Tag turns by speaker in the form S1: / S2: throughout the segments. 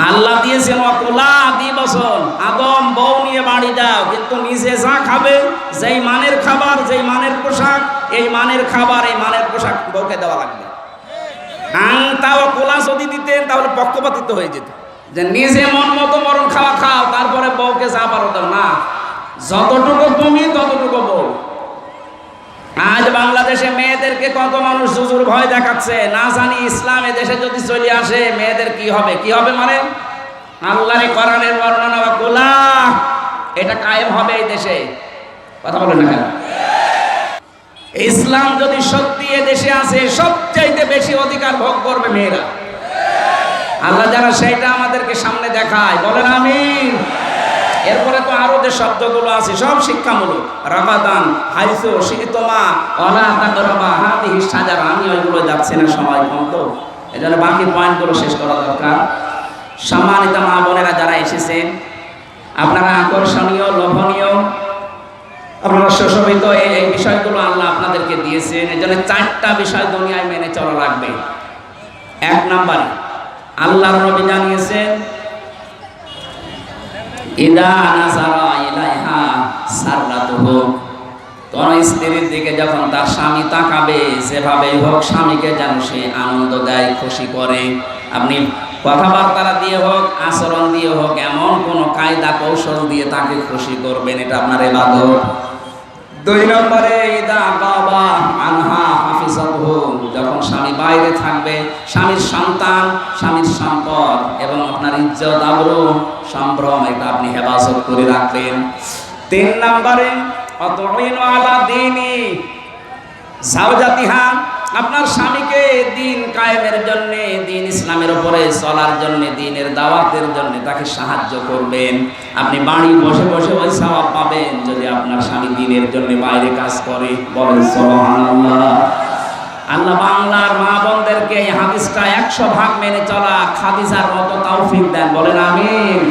S1: আল্লাহ দিয়েছেন ওয়াকুলা দিবসন, আদম বউ নিয়ে বাড়ি যাও, কিন্তু নিজে যা খাবে, যেই মানের খাবার, যেই মানের পোশাক, এই মানের খাবার, এই মানের পোশাক বউকে দেওয়া লাগবে। তাও কোলা যদি দিতেন তাহলে পক্ষপাতিত্ব হয়ে যেত, যে নিজে মন মতো মরণ খাওয়া খাও, তারপরে বউকে যা পারো দাও না, যতটুকু তুমি ততটুকু বউ। আজ বাংলাদেশে মেয়েদেরকে কত মানুষ জুজুর ভয় দেখাচ্ছে, না জানি ইসলাম এ দেশে যদি চলে আসে মেয়েদের কি হবে, কি হবে মানে আল্লাহর কোরআনের বর্ণনা বা কোলা এটা কায়েম হবে এই দেশে। কথা বলেন না কেন? ইসলাম যদি সত্যি এ দেশে আসে সবচাইতে বেশি অধিকার ভোগ করবে মেয়েরা। আল্লাহ যারা সেইটা আমাদেরকে সামনে দেখায়, বলেন আমিন। এরপরে তো আরো যে শব্দগুলো আছে সব শিক্ষামূলক, রামাদান, হাইসু, শীতমা, ওয়ালা তাকরাবা হাদিহি শাজারা, আমি ওইগুলো যাচ্ছি না, সময় কম তো, এজন্য বাকি পয়েন্টগুলো শেষ করা দরকার। সম্মানিত মা বোনেরা যারা এসেছেন, আপনারা আকর্ষণীয়, লোভনীয়, আপনারা সুশোভিত, এই বিষয়গুলো আল্লাহ আপনাদেরকে দিয়েছেন। এজন্য 4টা বিষয় দুনিয়ায় মেনে চলা লাগবে। 1 নম্বরে আল্লাহর নবী জানিয়েছেন, ইদা নাযারা ইলাইহা সাররাতুহু, কোন স্ত্রীর দিকে যখন তার স্বামী তাকাবে, যেভাবেই হোক স্বামীকে যেন সে আনন্দ দেয়, খুশি করে। আপনি কথাবার্তা দিয়ে হোক, আচরণ দিয়ে হোক, এমন কোন কায়দা কৌশল দিয়ে তাকে খুশি করবেন, এটা আপনার ইবাদত। 2 নম্বরে ইদা গাবা আনহা হাফিজাতুহু, যখন স্বামী বাইরে থাকবে, স্বামীর সন্তান, স্বামীর সম্পদ এবং আপনার ইজ্জত, আবরু, সম্ভ্রম, এটা আপনি হেফাজত করে রাখবেন। 3 নম্বরে আতুইনু আলা দীনি যাওজাতিহা, আপনার স্বামীকে দিন কায়েমের জন্য, দিন ইসলামের উপরে চলার জন্য, দিনের দাওয়াতের জন্য তাকে সাহায্য করবেন। আপনি বাড়ি বসে বসে ওই সওয়াব পাবেন যদি আপনার স্বামী দিনের জন্য বাইরে কাজ করে। বলেন সুবহানাল্লাহ। আল্লাহ বাংলার মা বোনদেরকে এই হাদিসটা 100 ভাগ মেনে চলা খাদিজার মতো তৌফিক দেন। বলেন আমিন।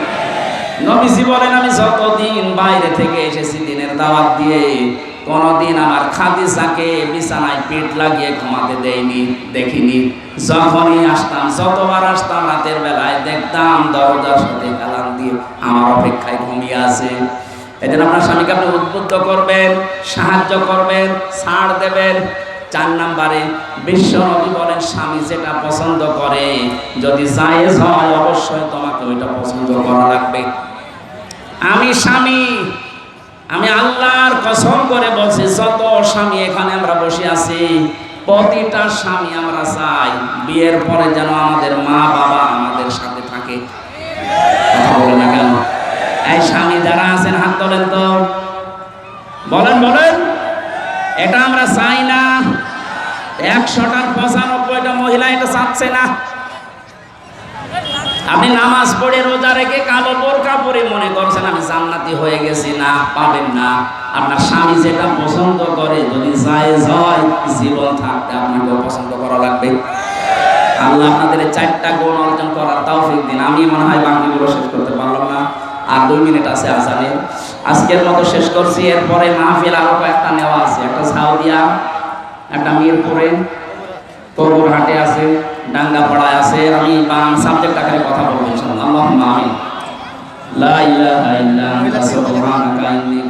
S1: নবীজি বলেন, আমি যতদিন বাইরে থেকে এসেছি দিনের দাওয়াত দিয়ে, কোনদিন আমার খাদিজাকে বিছানায় পেট লাগিয়ে ঘুমাতে দেখিনি। যখনই আসতাম, যতবার আসতাম রাতের বেলায় দেখতাম দরজার সাথে কালাম দিয়ে আমার অপেক্ষায় ঘুমিয়ে আছে। এই জন্য আপনার স্বামীকে আপনি উদ্বুদ্ধ করবেন, সাহায্য করবেন, ছাড় দেবেন। 4 নম্বরে বিশ্ব নবী বলেন, স্বামী যেটা পছন্দ করে যদি জায়েজ হয় অবশ্যই তোমাকে ওইটা পছন্দ করা লাগবে। আমি স্বামী, আমি আল্লাহর কসম করে বলছি, যত স্বামী এখানে আমরা বসে আছি, প্রতিটা স্বামী আমরা চাই বিয়ের পরে যেন আমাদের মা বাবা আমাদের সাথে থাকে। কথা বলেন না কেন? এই স্বামী যারা আছেন হাত তোলেন তো, বলেন বলেন। এটা আমরা চাই না। 100টার 95টা মহিলা এটা চাচ্ছে না। আপনি নামাজ পড়ে রোজা রেখে কালো বোরকা পরে মনে করছেন আমি জান্নাতি হয়ে গেছি, না, পাবেন না। আপনার স্বামী যেটা পছন্দ করে যদি জায়েজ হয়, জীবন থাকতে আপনাকেও পছন্দ করা লাগবে। আল্লাহ আপনাদের 4টা গুণ অর্জন করার তৌফিক দিন। আমি মনে হয় বাকিগুলো শেষ করতে পারলাম না, আর 2 মিনিট আছে আজানে। আজকের মতো শেষ করছি। এরপরে মাহফিল আরো কয়েকটা নেওয়া আছে, একটা সাউদিয়া, একটা মিরপুরে, তরুরহাটে আছে, ডাঙ্গাপাড়ায় আছে। আমি সাবজেক্ট আকারে কথা বলবো ইনশাআল্লাহ। আল্লাহুম্মা আমিন। লা ইলাহা ইল্লা আনতা সুবহানাকা ইন্নী